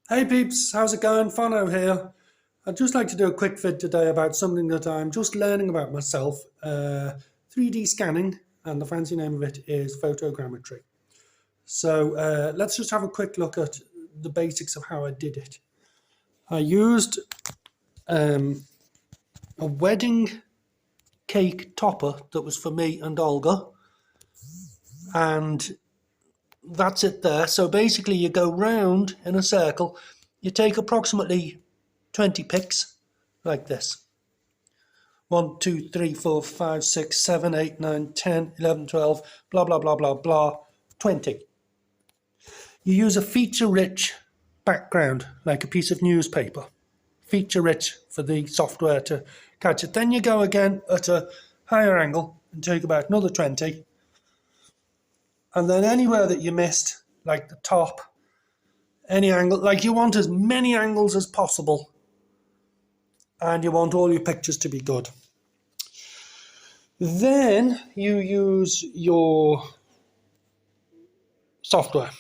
Hey peeps, how's it going? Fano here. I'd just like to do a quick vid today about something that I'm just learning about myself, 3D scanning, and the fancy name of it is photogrammetry. So let's just have a quick look at the basics of how I did it. I used a wedding cake topper that was for me and Olga, and that's it there. So basically you go round in a circle, you take approximately 20 pics like this. 1, 2, 3, 4, 5, 6, 7, 8, 9, 10, 11, 12, blah, blah, blah, blah, blah, 20. You use a feature-rich background, like a piece of newspaper. Feature-rich for the software to catch it. Then you go again at a higher angle and take about another 20. And then anywhere that you missed, like the top, any angle, like you want as many angles as possible. And you want all your pictures to be good. Then you use your software.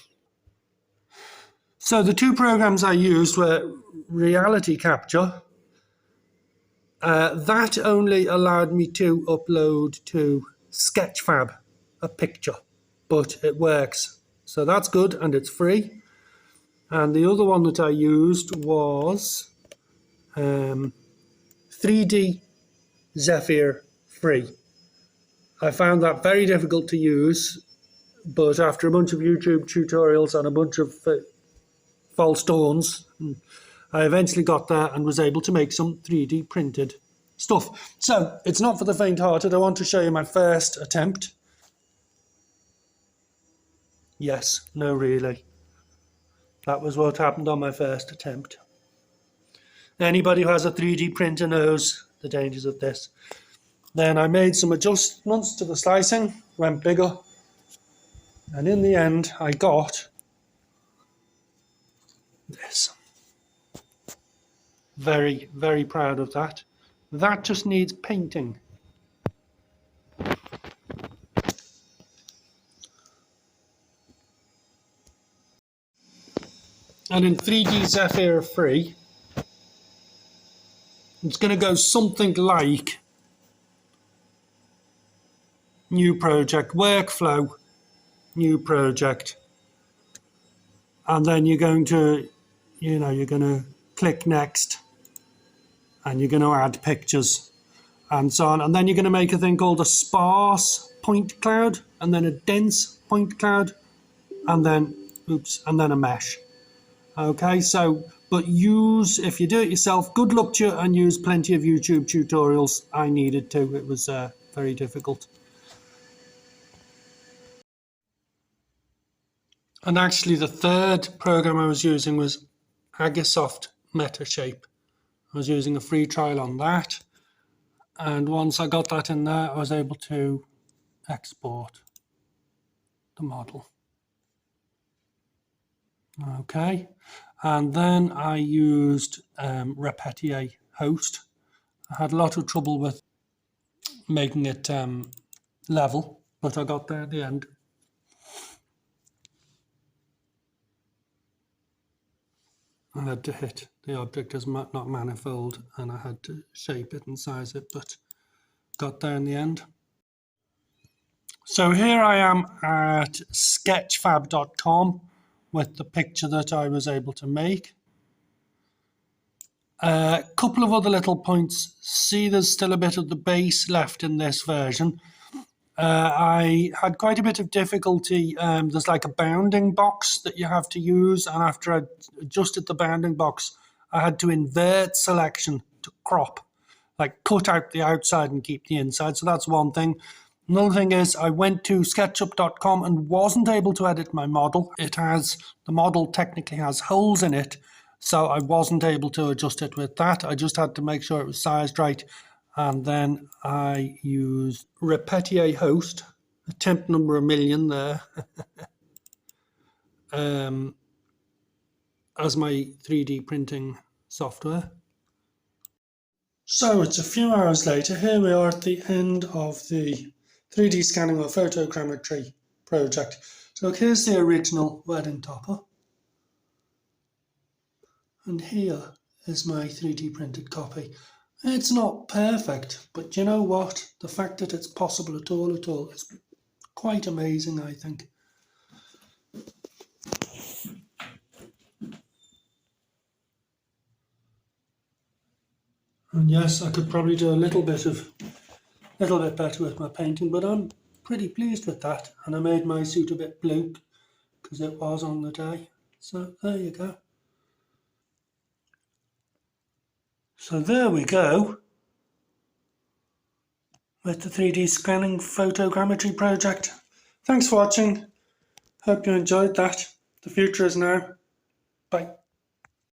So the two programs I used were Reality Capture. That only allowed me to upload to Sketchfab a picture, but it works. So that's good and it's free. And the other one that I used was 3D Zephyr free. I found that very difficult to use, but after a bunch of YouTube tutorials and a bunch of false dawns, I eventually got there and was able to make some 3D printed stuff. So it's not for the faint-hearted. I want to show you my first attempt. Yes, no, really. That was what happened on my first attempt. Anybody who has a 3D printer knows the dangers of this. Then I made some adjustments to the slicing, went bigger, and in the end I got this. Very, very proud of that. That just needs painting. And in 3D Zephyr free, it's going to go something like new project, workflow, new project. And then you're going to, you're going to click next and you're going to add pictures and so on. And then you're going to make a thing called a sparse point cloud and then a dense point cloud and then, and then a mesh. Okay, so, but if you do it yourself, good luck to you and use plenty of YouTube tutorials. I needed to, it was very difficult. And actually the third program I was using was Agasoft Metashape. I was using a free trial on that. And once I got that in there, I was able to export the model. Okay, and then I used Repetier Host. I had a lot of trouble with making it level, but I got there at the end. I had to hit the object as not manifold, and I had to shape it and size it, but got there in the end. So here I am at sketchfab.com with the picture that I was able to make. A couple of other little points. See, there's still a bit of the base left in this version. I had quite a bit of difficulty. There's like a bounding box that you have to use, and after I adjusted the bounding box, I had to invert selection to crop, like cut out the outside and keep the inside. So that's one thing. Another thing is I went to SketchUp.com and wasn't able to edit my model. The model technically has holes in it, so I wasn't able to adjust it with that. I just had to make sure it was sized right. And then I used Repetier Host, attempt number 1,000,000 there, as my 3D printing software. So it's a few hours later. Here we are at the end of the 3D scanning or photogrammetry project. So here's the original wedding topper. And here is my 3D printed copy. It's not perfect, but you know what? The fact that it's possible at all is quite amazing, I think. And yes, I could probably do a little bit better with my painting, but I'm pretty pleased with that. And I made my suit a bit blue because it was on the day. So there you go. So there we go with the 3D scanning photogrammetry project. Thanks for watching. Hope you enjoyed that. The future is now. Bye.